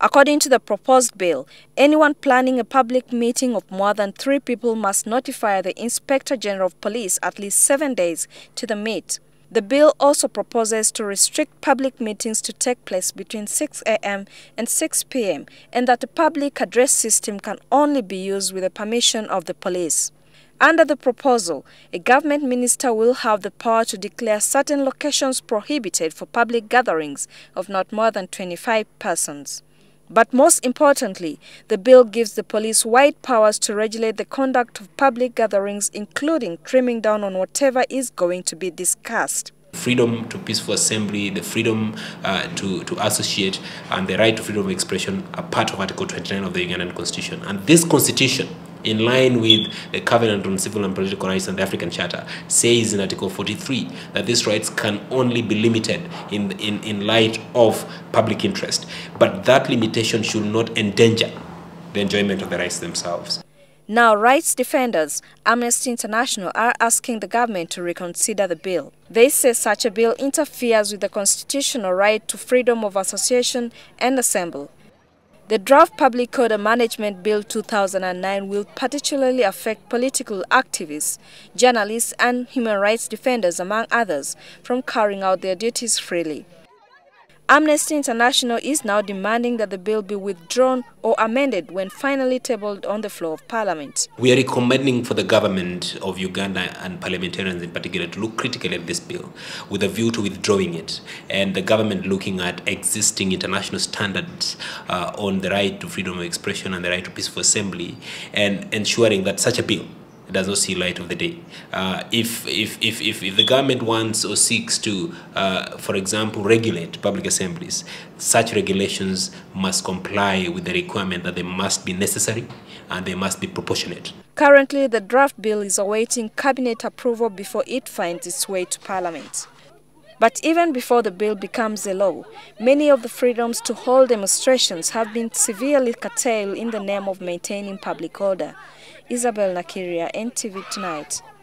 According to the proposed bill, anyone planning a public meeting of more than 3 people must notify the Inspector General of Police at least 7 days to the meet. The bill also proposes to restrict public meetings to take place between 6 a.m. and 6 p.m. and that the public address system can only be used with the permission of the police. Under the proposal, a government minister will have the power to declare certain locations prohibited for public gatherings of not more than 25 persons. But most importantly, the bill gives the police wide powers to regulate the conduct of public gatherings, including trimming down on whatever is going to be discussed. Freedom to peaceful assembly, the freedom to associate, and the right to freedom of expression are part of Article 29 of the Ugandan Constitution. And this Constitution, in line with the Covenant on Civil and Political Rights and the African Charter, says in Article 43 that these rights can only be limited in light of public interest. But that limitation should not endanger the enjoyment of the rights themselves. Now, rights defenders, Amnesty International, are asking the government to reconsider the bill. They say such a bill interferes with the constitutional right to freedom of association and assembly. The draft Public Order Management Bill 2009 will particularly affect political activists, journalists and human rights defenders, among others, from carrying out their duties freely. Amnesty International is now demanding that the bill be withdrawn or amended when finally tabled on the floor of Parliament. We are recommending for the government of Uganda and parliamentarians in particular to look critically at this bill with a view to withdrawing it, and the government looking at existing international standards on the right to freedom of expression and the right to peaceful assembly, and ensuring that such a bill does not see light of the day. If the government wants or seeks to, for example, regulate public assemblies, such regulations must comply with the requirement that they must be necessary and they must be proportionate. Currently, the draft bill is awaiting cabinet approval before it finds its way to Parliament. But even before the bill becomes a law, many of the freedoms to hold demonstrations have been severely curtailed in the name of maintaining public order. Isabel Nakiria, NTV Tonight.